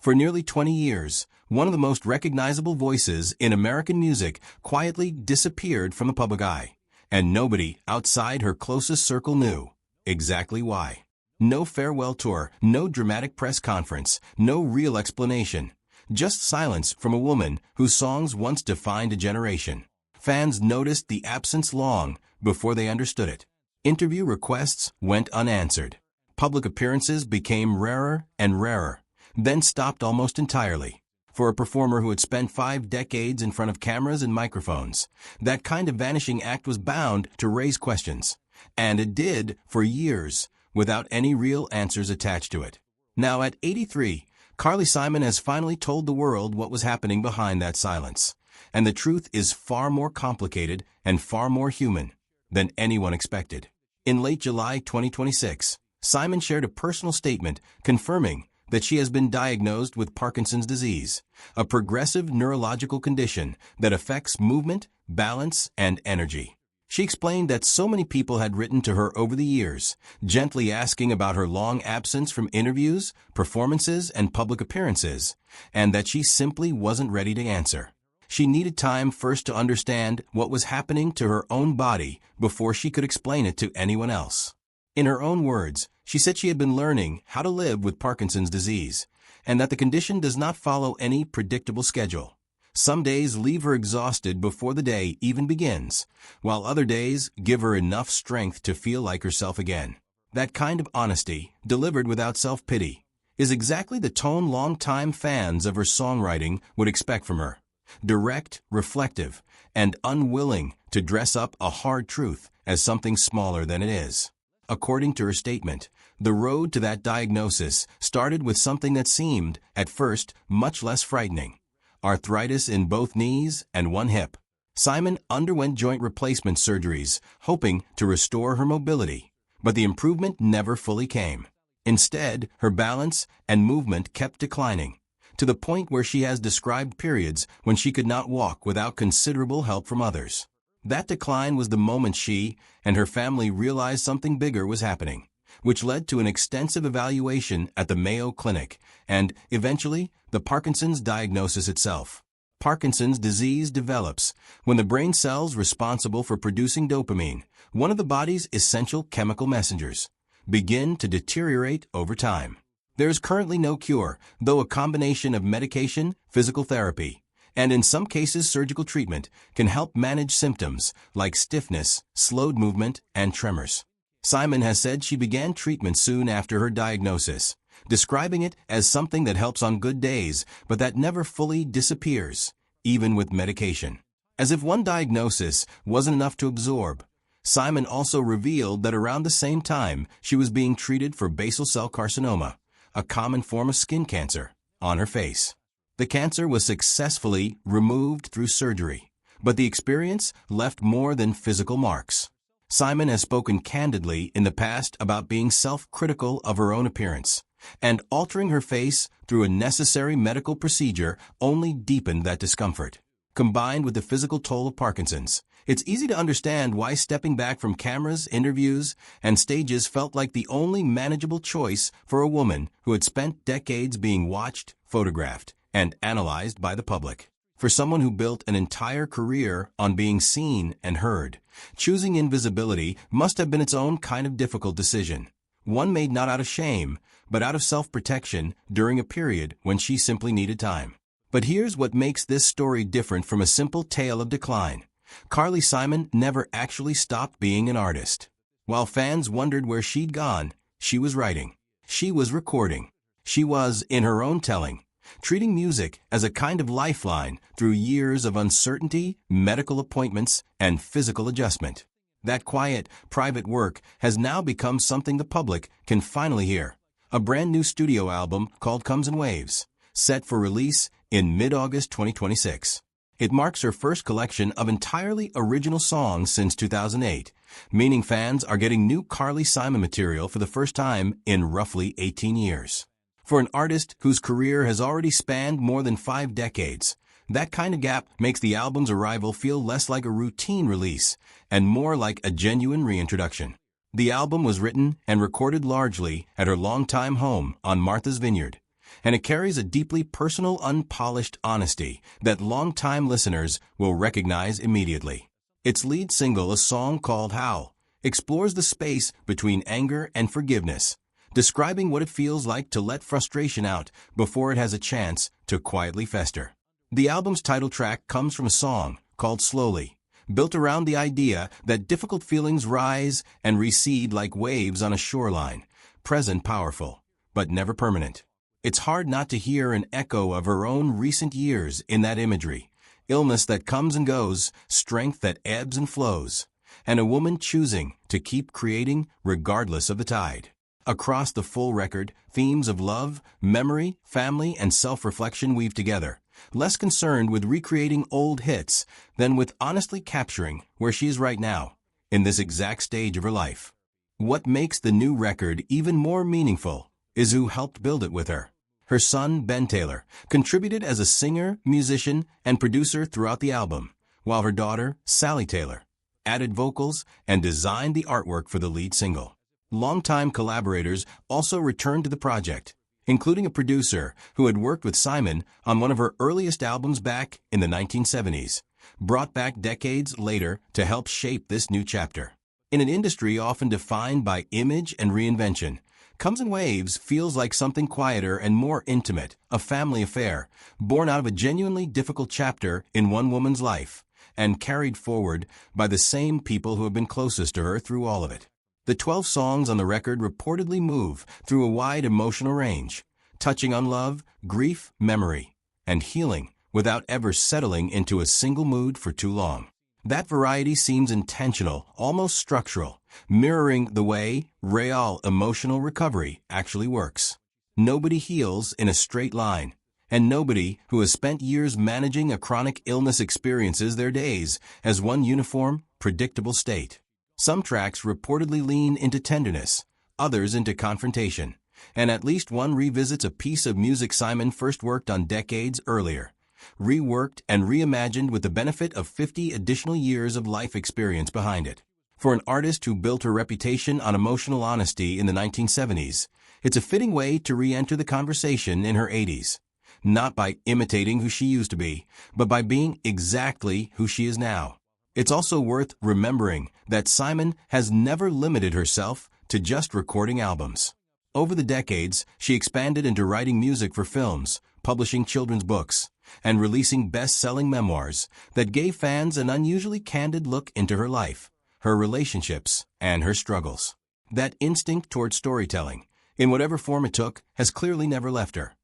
For nearly 20 years, one of the most recognizable voices in American music quietly disappeared from the public eye, and nobody outside her closest circle knew exactly why. No farewell tour, no dramatic press conference, no real explanation. Just silence from a woman whose songs once defined a generation. Fans noticed the absence long before they understood it. Interview requests went unanswered. Public appearances became rarer and rarer, then stopped almost entirely. For a performer who had spent 5 decades in front of cameras and microphones, that kind of vanishing act was bound to raise questions. And it did for years, without any real answers attached to it. Now at 83, Carly Simon has finally told the world what was happening behind that silence. And the truth is far more complicated and far more human than anyone expected. In late July 2026, Simon shared a personal statement confirming that she has been diagnosed with Parkinson's disease, a progressive neurological condition that affects movement, balance, and energy. She explained that so many people had written to her over the years, gently asking about her long absence from interviews, performances, and public appearances, and that she simply wasn't ready to answer. She needed time first to understand what was happening to her own body before she could explain it to anyone else. In her own words, she said she had been learning how to live with Parkinson's disease, and that the condition does not follow any predictable schedule. Some days leave her exhausted before the day even begins, while other days give her enough strength to feel like herself again. That kind of honesty, delivered without self-pity, is exactly the tone longtime fans of her songwriting would expect from her. Direct, reflective, and unwilling to dress up a hard truth as something smaller than it is. According to her statement, the road to that diagnosis started with something that seemed, at first, much less frightening. Arthritis in both knees and one hip. Simon underwent joint replacement surgeries, hoping to restore her mobility, but the improvement never fully came. Instead, her balance and movement kept declining, to the point where she has described periods when she could not walk without considerable help from others. That decline was the moment she and her family realized something bigger was happening, which led to an extensive evaluation at the Mayo Clinic and, eventually, the Parkinson's diagnosis itself. Parkinson's disease develops when the brain cells responsible for producing dopamine, one of the body's essential chemical messengers, begin to deteriorate over time. There is currently no cure, though a combination of medication, physical therapy, and in some cases surgical treatment can help manage symptoms like stiffness, slowed movement, and tremors. Simon has said she began treatment soon after her diagnosis, describing it as something that helps on good days, but that never fully disappears, even with medication. As if one diagnosis wasn't enough to absorb, Simon also revealed that around the same time she was being treated for basal cell carcinoma, a common form of skin cancer, on her face. The cancer was successfully removed through surgery, but the experience left more than physical marks. Simon has spoken candidly in the past about being self-critical of her own appearance, and altering her face through a necessary medical procedure only deepened that discomfort. Combined with the physical toll of Parkinson's, it's easy to understand why stepping back from cameras, interviews, and stages felt like the only manageable choice for a woman who had spent decades being watched, photographed, and analyzed by the public. For someone who built an entire career on being seen and heard, choosing invisibility must have been its own kind of difficult decision. One made not out of shame, but out of self-protection during a period when she simply needed time. But here's what makes this story different from a simple tale of decline. Carly Simon never actually stopped being an artist. While fans wondered where she'd gone, she was writing. She was recording. She was, in her own telling, treating music as a kind of lifeline through years of uncertainty, medical appointments, and physical adjustment. That quiet, private work has now become something the public can finally hear. A brand new studio album called Comes in Waves, set for release in mid-August 2026. It marks her first collection of entirely original songs since 2008, meaning fans are getting new Carly Simon material for the first time in roughly 18 years. For an artist whose career has already spanned more than 5 decades, that kind of gap makes the album's arrival feel less like a routine release and more like a genuine reintroduction. The album was written and recorded largely at her longtime home on Martha's Vineyard, and it carries a deeply personal, unpolished honesty that longtime listeners will recognize immediately. Its lead single, a song called Howl, explores the space between anger and forgiveness, describing what it feels like to let frustration out before it has a chance to quietly fester. The album's title track comes from a song called Slowly, built around the idea that difficult feelings rise and recede like waves on a shoreline, present powerful, but never permanent. It's hard not to hear an echo of her own recent years in that imagery: illness that comes and goes, strength that ebbs and flows, and a woman choosing to keep creating regardless of the tide. Across the full record, themes of love, memory, family, and self-reflection weave together, less concerned with recreating old hits than with honestly capturing where she is right now, in this exact stage of her life. What makes the new record even more meaningful is who helped build it with her. Her son, Ben Taylor, contributed as a singer, musician, and producer throughout the album, while her daughter, Sally Taylor, added vocals and designed the artwork for the lead single. Longtime collaborators also returned to the project, including a producer who had worked with Simon on one of her earliest albums back in the 1970s, brought back decades later to help shape this new chapter. In an industry often defined by image and reinvention, Comes in Waves feels like something quieter and more intimate, a family affair, born out of a genuinely difficult chapter in one woman's life, and carried forward by the same people who have been closest to her through all of it. The 12 songs on the record reportedly move through a wide emotional range, touching on love, grief, memory, and healing without ever settling into a single mood for too long. That variety seems intentional, almost structural, mirroring the way real emotional recovery actually works. Nobody heals in a straight line, and nobody who has spent years managing a chronic illness experiences their days as one uniform, predictable state. Some tracks reportedly lean into tenderness, others into confrontation, and at least one revisits a piece of music Simon first worked on decades earlier, reworked and reimagined with the benefit of 50 additional years of life experience behind it. For an artist who built her reputation on emotional honesty in the 1970s, it's a fitting way to re-enter the conversation in her 80s, not by imitating who she used to be, but by being exactly who she is now. It's also worth remembering that Simon has never limited herself to just recording albums. Over the decades, she expanded into writing music for films, publishing children's books, and releasing best-selling memoirs that gave fans an unusually candid look into her life, her relationships, and her struggles. That instinct toward storytelling, in whatever form it took, has clearly never left her.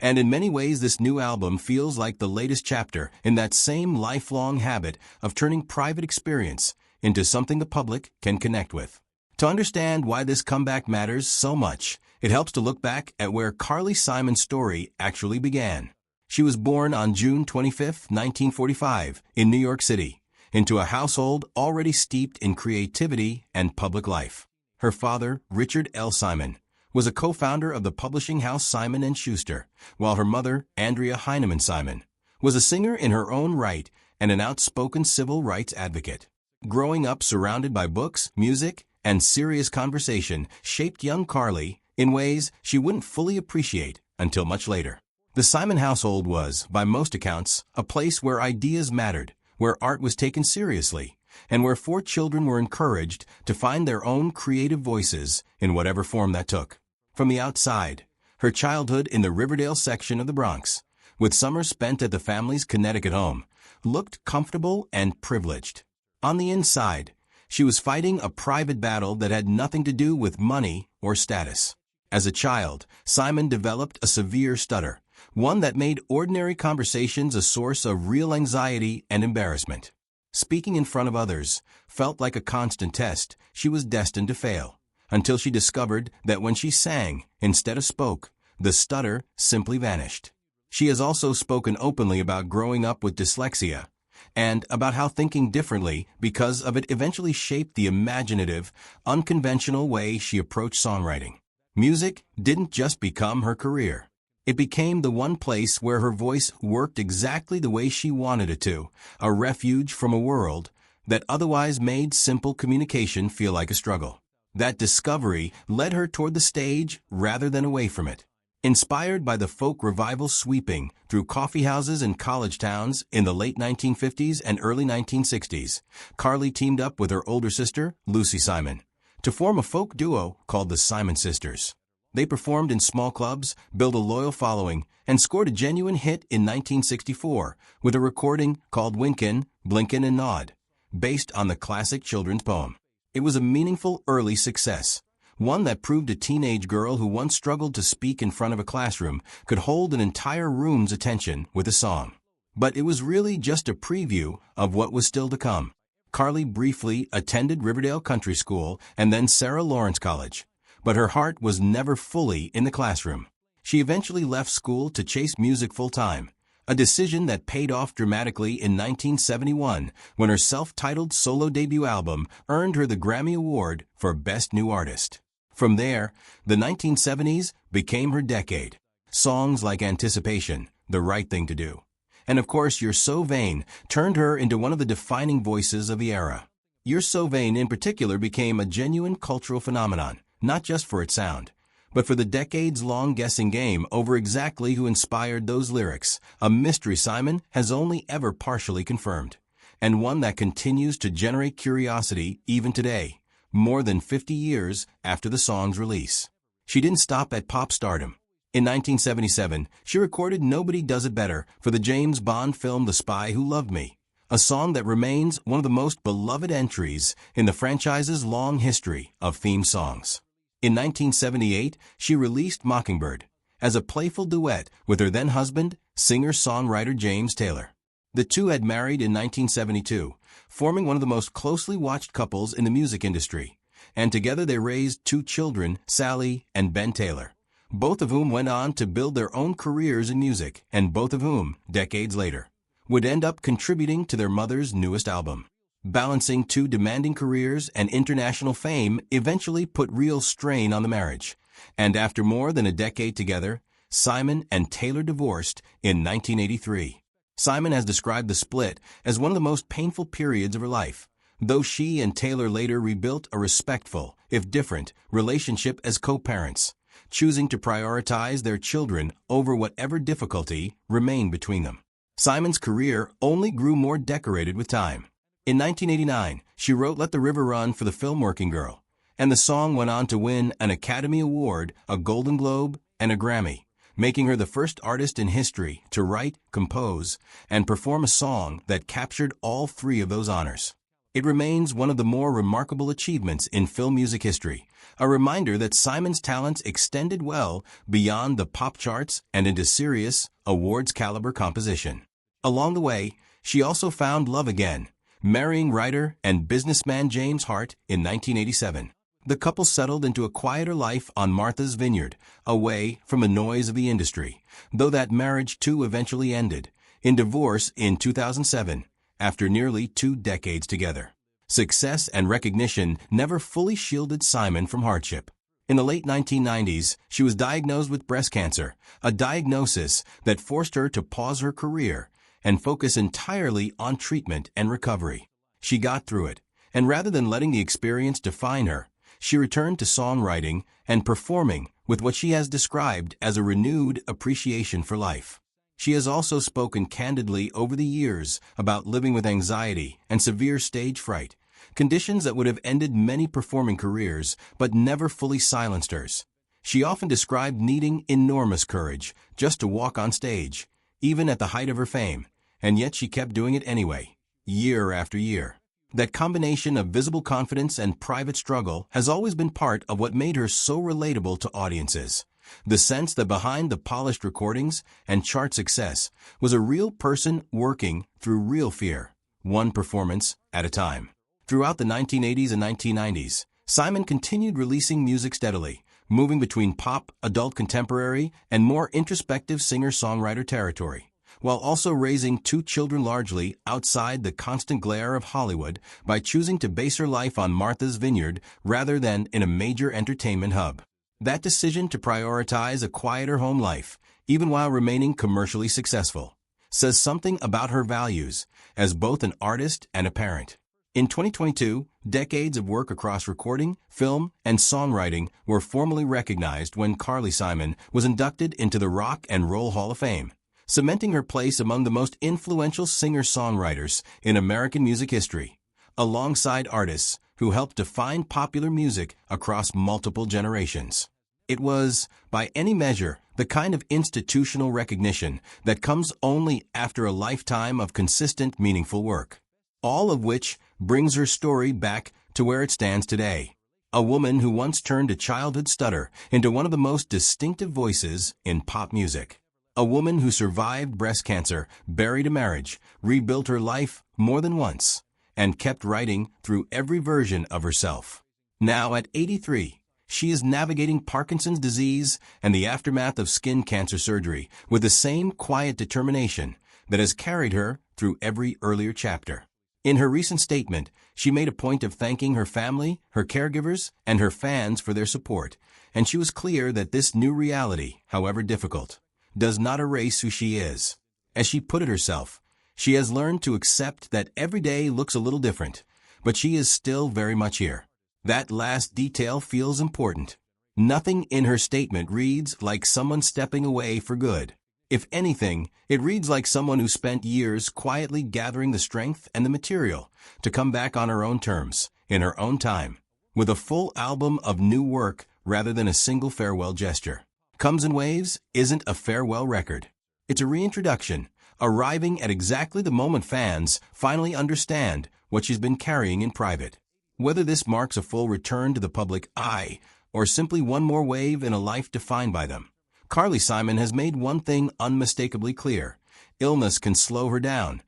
And in many ways, this new album feels like the latest chapter in that same lifelong habit of turning private experience into something the public can connect with. To understand why this comeback matters so much, it helps to look back at where Carly Simon's story actually began. She was born on June 25, 1945, in New York City, into a household already steeped in creativity and public life. Her father, Richard L. Simon, was a co-founder of the publishing house Simon & Schuster, while her mother, Andrea Heinemann Simon, was a singer in her own right and an outspoken civil rights advocate. Growing up surrounded by books, music, and serious conversation shaped young Carly in ways she wouldn't fully appreciate until much later. The Simon household was, by most accounts, a place where ideas mattered, where art was taken seriously, and where 4 children were encouraged to find their own creative voices in whatever form that took. From the outside, her childhood in the Riverdale section of the Bronx, with summers spent at the family's Connecticut home, looked comfortable and privileged. On the inside, she was fighting a private battle that had nothing to do with money or status. As a child, Simon developed a severe stutter, one that made ordinary conversations a source of real anxiety and embarrassment. Speaking in front of others felt like a constant test she was destined to fail, until she discovered that when she sang instead of spoke, the stutter simply vanished. She has also spoken openly about growing up with dyslexia, and about how thinking differently because of it eventually shaped the imaginative, unconventional way she approached songwriting. Music didn't just become her career. It became the one place where her voice worked exactly the way she wanted it to, a refuge from a world that otherwise made simple communication feel like a struggle. That discovery led her toward the stage rather than away from it. Inspired by the folk revival sweeping through coffeehouses and college towns in the late 1950s and early 1960s, Carly teamed up with her older sister, Lucy Simon, to form a folk duo called the Simon Sisters. They performed in small clubs, built a loyal following, and scored a genuine hit in 1964 with a recording called Winkin', Blinkin' and Nod, based on the classic children's poem. It was a meaningful early success, one that proved a teenage girl who once struggled to speak in front of a classroom could hold an entire room's attention with a song. But it was really just a preview of what was still to come. Carly briefly attended Riverdale Country School and then Sarah Lawrence College, but her heart was never fully in the classroom. She eventually left school to chase music full-time, a decision that paid off dramatically in 1971 when her self-titled solo debut album earned her the Grammy Award for Best New Artist. From there, the 1970s became her decade. Songs like Anticipation, The Right Thing to Do, and of course You're So Vain turned her into one of the defining voices of the era. You're So Vain in particular became a genuine cultural phenomenon, not just for its sound, but for the decades-long guessing game over exactly who inspired those lyrics, a mystery Simon has only ever partially confirmed, and one that continues to generate curiosity even today, more than 50 years after the song's release. She didn't stop at pop stardom. In 1977, she recorded Nobody Does It Better for the James Bond film The Spy Who Loved Me, a song that remains one of the most beloved entries in the franchise's long history of theme songs. In 1978, she released Mockingbird as a playful duet with her then-husband, singer-songwriter James Taylor. The two had married in 1972, forming one of the most closely watched couples in the music industry, and together they raised two children, Sally and Ben Taylor, both of whom went on to build their own careers in music, and both of whom, decades later, would end up contributing to their mother's newest album. Balancing two demanding careers and international fame eventually put real strain on the marriage, and after more than a decade together, Simon and Taylor divorced in 1983. Simon has described the split as one of the most painful periods of her life, though she and Taylor later rebuilt a respectful, if different, relationship as co-parents, choosing to prioritize their children over whatever difficulty remained between them. Simon's career only grew more decorated with time. In 1989, she wrote Let the River Run for the film Working Girl, and the song went on to win an Academy Award, a Golden Globe, and a Grammy, making her the first artist in history to write, compose, and perform a song that captured all three of those honors. It remains one of the more remarkable achievements in film music history, a reminder that Simon's talents extended well beyond the pop charts and into serious, awards-caliber composition. Along the way, she also found love again, marrying writer and businessman James Hart in 1987. The couple settled into a quieter life on Martha's Vineyard, away from the noise of the industry, though that marriage too eventually ended in divorce in 2007, after nearly 2 decades together. Success and recognition never fully shielded Simon from hardship. In the late 1990s, she was diagnosed with breast cancer, a diagnosis that forced her to pause her career and focus entirely on treatment and recovery. She got through it, and rather than letting the experience define her, she returned to songwriting and performing with what she has described as a renewed appreciation for life. She has also spoken candidly over the years about living with anxiety and severe stage fright, conditions that would have ended many performing careers but never fully silenced hers. She often described needing enormous courage just to walk on stage, even at the height of her fame, and yet she kept doing it anyway, year after year. That combination of visible confidence and private struggle has always been part of what made her so relatable to audiences. The sense that behind the polished recordings and chart success was a real person working through real fear, one performance at a time. Throughout the 1980s and 1990s, Simon continued releasing music steadily, moving between pop, adult contemporary, and more introspective singer-songwriter territory, while also raising 2 children largely outside the constant glare of Hollywood by choosing to base her life on Martha's Vineyard rather than in a major entertainment hub. That decision to prioritize a quieter home life, even while remaining commercially successful, says something about her values as both an artist and a parent. In 2022, decades of work across recording, film, and songwriting were formally recognized when Carly Simon was inducted into the Rock and Roll Hall of Fame, cementing her place among the most influential singer-songwriters in American music history, alongside artists who helped define popular music across multiple generations. It was, by any measure, the kind of institutional recognition that comes only after a lifetime of consistent, meaningful work. All of which brings her story back to where it stands today. A woman who once turned a childhood stutter into one of the most distinctive voices in pop music. A woman who survived breast cancer, buried a marriage, rebuilt her life more than once, and kept writing through every version of herself. Now at 83, she is navigating Parkinson's disease and the aftermath of skin cancer surgery with the same quiet determination that has carried her through every earlier chapter. In her recent statement, she made a point of thanking her family, her caregivers, and her fans for their support, and she was clear that this new reality, however difficult, does not erase who she is. As she put it herself, she has learned to accept that every day looks a little different, but she is still very much here. That last detail feels important. Nothing in her statement reads like someone stepping away for good. If anything, it reads like someone who spent years quietly gathering the strength and the material to come back on her own terms, in her own time, with a full album of new work rather than a single farewell gesture. Comes in Waves isn't a farewell record. It's a reintroduction, arriving at exactly the moment fans finally understand what she's been carrying in private. Whether this marks a full return to the public eye or simply one more wave in a life defined by them, Carly Simon has made one thing unmistakably clear. Illness can slow her down,